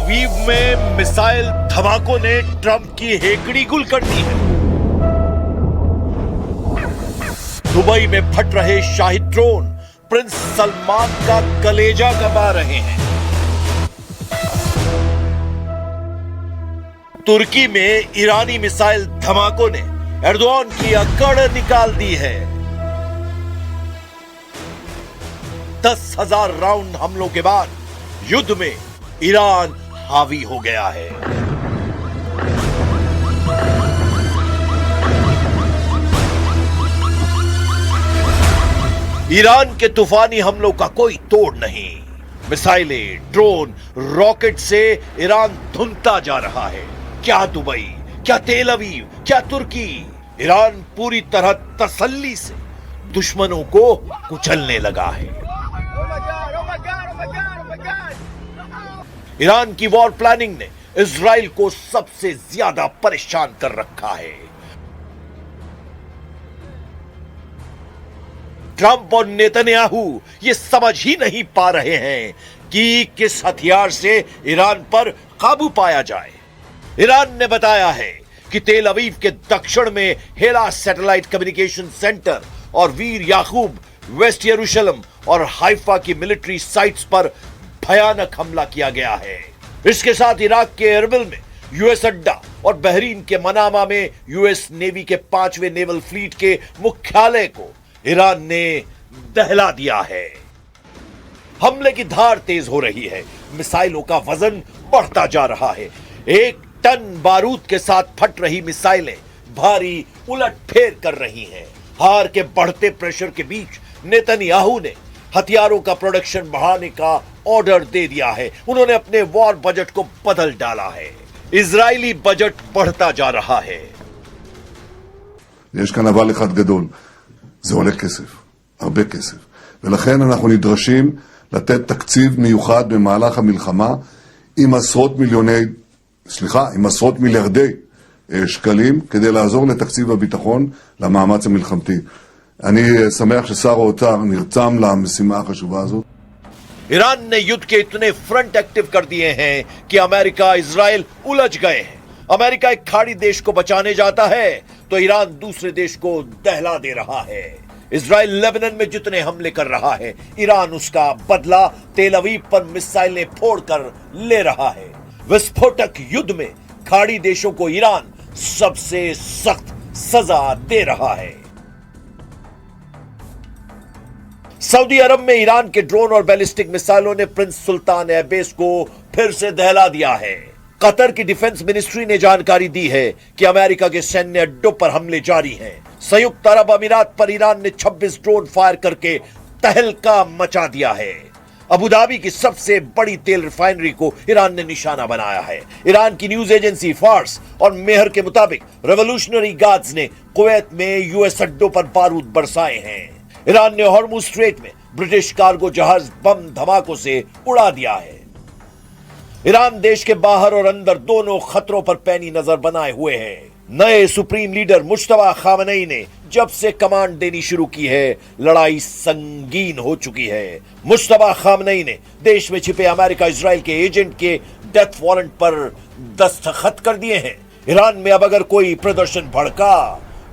अवीव में मिसाइल धमाकों ने ट्रंप की हेकड़ी गुल कर दी है। दुबई में फट रहे शाही ड्रोन प्रिंस सलमान का कलेजा कमा रहे हैं। तुर्की में ईरानी मिसाइल धमाकों ने एर्दोआन की अकड़ निकाल दी है। 10,000 राउंड हमलों के बाद युद्ध में ईरान हावी हो गया है। ईरान के तूफानी हमलों का कोई तोड़ नहीं। मिसाइलें, ड्रोन, रॉकेट से ईरान धुनता जा रहा है। क्या दुबई, क्या तेल अवीव, क्या तुर्की, ईरान पूरी तरह तसल्ली से दुश्मनों को कुचलने लगा है। ईरान की वॉर प्लानिंग ने इजराइल को सबसे ज्यादा परेशान कर रखा है। ट्रंप और नेतन्याहू ये समझ ही नहीं पा रहे हैं कि किस हथियार से ईरान पर काबू पाया जाए। ईरान ने बताया है कि तेल अवीव के दक्षिण में हेला सैटेलाइट कम्युनिकेशन सेंटर और वीर याकूब, वेस्ट यरूशलेम और हाइफा की मिलिट्री साइट्स पर भयानक हमला किया गया है। इसके साथ इराक के एरबिल में यूएस अड्डा और बहरीन के मनामा में यूएस नेवी के 5वें नेवल फ्लीट के मुख्यालय को ईरान ने दहला दिया है। हमले की धार तेज हो रही है। मिसाइलों का वजन बढ़ता जा रहा है। 1 टन बारूद के साथ फट रही मिसाइलें भारी उलटफेर कर रही हैं। हार के बढ़ते प्रेशर के बीच नेतन्याहू ने हथियारों का प्रोडक्शन बढ़ाने का ऑर्डर दे दिया है। उन्होंने अपने वॉर बजट को बदल डाला है। इजरायली बजट बढ़ता जा रहा है। יש כאן אבל אחד גדול, זה עולה כסף, הרבה כסף, ולכן אנחנו נדרשים לתת תקציב מיוחד במהלך המלחמה עם עשרות מיליארדי שקלים כדי לעזור לתקציב הביטחון למאמץ המלחמתי. אני שמח ששר האוצר נרתם למשימה החשובה הזאת. ईरान ने युद्ध के इतने फ्रंट एक्टिव कर दिए हैं कि अमेरिका, इजराइल उलझ गए हैं। अमेरिका एक खाड़ी देश को बचाने जाता है तो ईरान दूसरे देश को दहला दे रहा है। इजराइल लेबनान में जितने हमले कर रहा है, ईरान उसका बदला तेल अवीव पर मिसाइलें फोड़कर ले रहा है। विस्फोटक युद्ध में खाड़ी देशों को ईरान सबसे सख्त सजा दे रहा है। सऊदी अरब में ईरान के ड्रोन और बैलिस्टिक मिसाइलों ने प्रिंस सुल्तान एयरबेस को फिर से दहला दिया है। कतर की डिफेंस मिनिस्ट्री ने जानकारी दी है कि अमेरिका के सैन्य अड्डों पर हमले जारी हैं। संयुक्त अरब अमीरात पर ईरान ने 26 ड्रोन फायर करके तहलका मचा दिया है। अबू धाबी की सबसे बड़ी तेल रिफाइनरी को ईरान ने निशाना बनाया है। ईरान की न्यूज एजेंसी फार्स और मेहर के मुताबिक रेवोल्यूशनरी गार्ड्स ने कुवैत में यूएस अड्डों पर बारूद बरसाए हैं। ईरान ने हॉर्मुज स्ट्रेट में ब्रिटिश कार्गो जहाज बम धमाकों से उड़ा दिया है। ईरान देश के बाहर और अंदर दोनों खतरों पर पैनी नजर बनाए हुए है। नए सुप्रीम लीडर मुश्तबा खामनेई ने जब से कमांड देनी शुरू की है, लड़ाई संगीन हो चुकी है। मुश्तबा खामनेई ने देश में छिपे अमेरिका, इजराइल के एजेंट के डेथ वारंट पर दस्तखत कर दिए हैं। ईरान में अब अगर कोई प्रदर्शन भड़का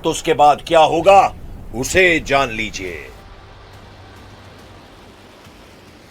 तो उसके बाद क्या होगा, उसे जान लीजिए।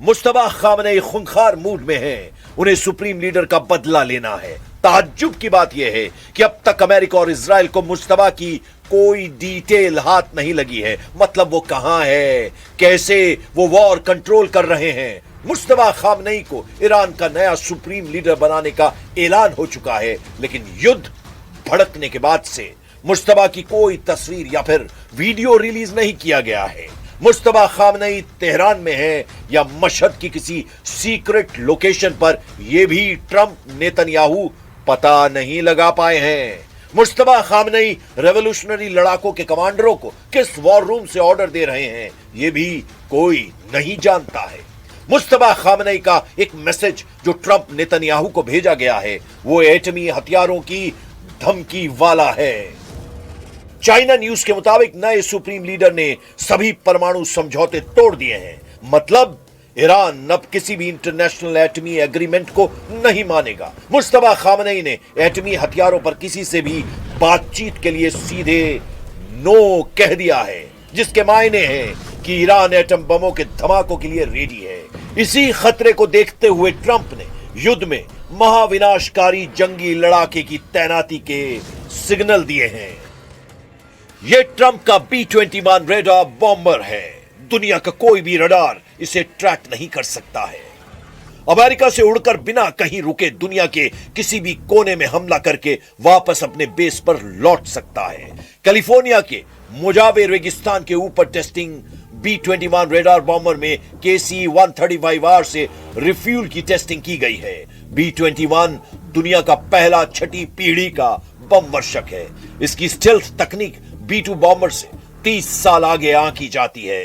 मुश्तबा खामनेई खूंखार मूड में है। उन्हें सुप्रीम लीडर का बदला लेना है। ताज्जुब की बात यह है कि अब तक अमेरिका और इजराइल को मुश्तबा की कोई डिटेल हाथ नहीं लगी है। मतलब वो कहां है, कैसे वो वॉर कंट्रोल कर रहे हैं। मुश्तबा खामनेई को ईरान का नया सुप्रीम लीडर बनाने का ऐलान हो चुका है, लेकिन युद्ध भड़कने के बाद से मुश्तबा की कोई तस्वीर या फिर वीडियो रिलीज नहीं किया गया है। मुश्तबा खामनेई तेहरान में है या मशहद की किसी सीक्रेट लोकेशन पर, यह भी ट्रंप नेतन्याहू पता नहीं लगा पाए हैं। मुश्तबा खामनेई रेवोल्यूशनरी लड़ाकों के कमांडरों को किस वॉर रूम से ऑर्डर दे रहे हैं, यह भी कोई नहीं जानता है। मुस्तफा खामनेई का एक मैसेज जो ट्रंप नेतन्याहू को भेजा गया है वो एटमी हथियारों की धमकी वाला है। चाइना न्यूज के मुताबिक नए सुप्रीम लीडर ने सभी परमाणु समझौते तोड़ दिए हैं। मतलब ईरान अब किसी भी इंटरनेशनल एटमी एग्रीमेंट को नहीं मानेगा। मुस्तफा खामनेई ने एटमी हथियारों पर किसी से भी बातचीत के लिए सीधे नो कह दिया है, जिसके मायने हैं कि ईरान एटम बमों के धमाकों के लिए रेडी है। इसी खतरे को देखते हुए ट्रंप ने युद्ध में महाविनाशकारी जंगी लड़ाके की तैनाती के सिग्नल दिए हैं। यह ट्रंप का B-21 रेडार बॉम्बर है। दुनिया का कोई भी रडार इसे ट्रैक नहीं कर सकता है। अमेरिका से उड़कर बिना कहीं रुके दुनिया के किसी भी कोने में हमला करके वापस अपने बेस पर लौट सकता है। कैलिफोर्निया के मोजावे रेगिस्तान के ऊपर टेस्टिंग B-21 रेडार बॉम्बर में KC-135R से रिफ्यूल की टेस्टिंग की गई है। B-21 दुनिया का पहला छठी पीढ़ी का बम वर्षक है। इसकी स्टेल्थ तकनीक B-2 बॉम्बर से 30 साल आगे आंकी जाती है।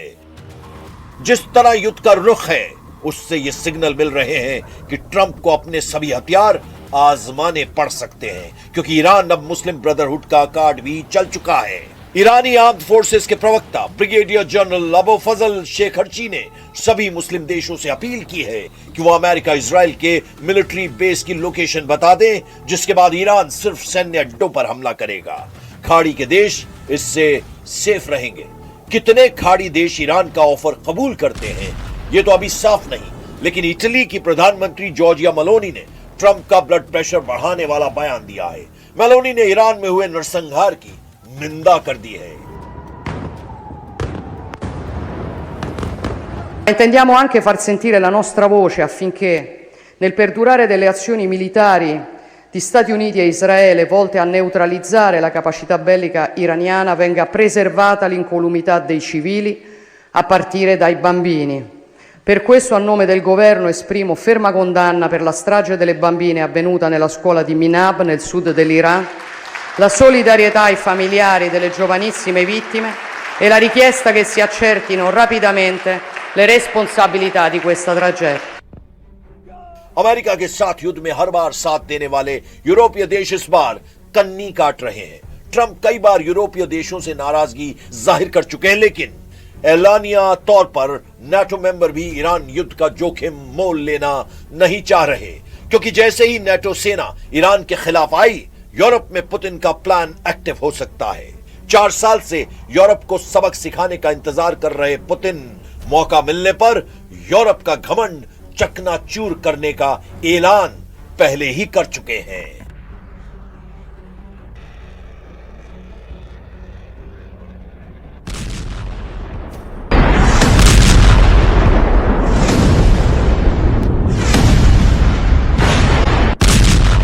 जिस तरह युद्ध का रुख है उससे ये सिग्नल मिल रहे हैं कि ट्रंप को अपने सभी हथियार आजमाने पड़ सकते हैं, क्योंकि ईरान अब मुस्लिम ब्रदरहुड का कार्ड भी चल चुका है। ईरानी आर्म्ड फोर्सेस के प्रवक्ता ब्रिगेडियर जनरल अबू फजल शेखरची ने सभी मुस्लिम देशों से अपील की है कि वो अमेरिका इजराइल के मिलिट्री बेस की लोकेशन बता दें, जिसके बाद ईरान सिर्फ सैन्य अड्डों पर हमला करेगा। खाड़ी के देश इससे सेफ रहेंगे। कितने खाड़ी देश ईरान का ऑफर कबूल करते हैं ये तो अभी साफ नहीं, लेकिन इटली की प्रधानमंत्री जॉर्जिया मेलोनी ने ट्रंप का ब्लड प्रेशर बढ़ाने वाला बयान दिया है। मेलोनी ने ईरान में हुए नरसंहार की निंदा कर दी है। Intendiamo anche far sentire la nostra voce affinché nel perdurare delle azioni militari di Stati Uniti e Israele volte a neutralizzare la capacità bellica iraniana venga preservata l'incolumità dei civili a partire dai bambini. Per questo a nome del Governo esprimo ferma condanna per la strage delle bambine avvenuta nella scuola di Minab nel sud dell'Iran, la solidarietà ai familiari delle giovanissime vittime e la richiesta che si accertino rapidamente le responsabilità di questa tragedia. America के साथ युद्ध में हर बार साथ देने वाले यूरोपीय देश इस बार कन्नी काट रहे हैं। ट्रंप कई बार यूरोपीय देशों से नाराजगी जाहिर कर चुके हैं, लेकिन ऐलानिया तौर पर नाटो मेंबर भी ईरान युद्ध का जोखिम मोल लेना नहीं चाह रहे, क्योंकि जैसे ही नाटो सेना ईरान के खिलाफ आई, यूरोप में पुतिन का प्लान एक्टिव हो सकता है। 4 साल से यूरोप को सबक सिखाने का इंतजार कर रहे पुतिन मौका मिलने पर यूरोप का घमंड चकनाचूर करने का ऐलान पहले ही कर चुके हैं।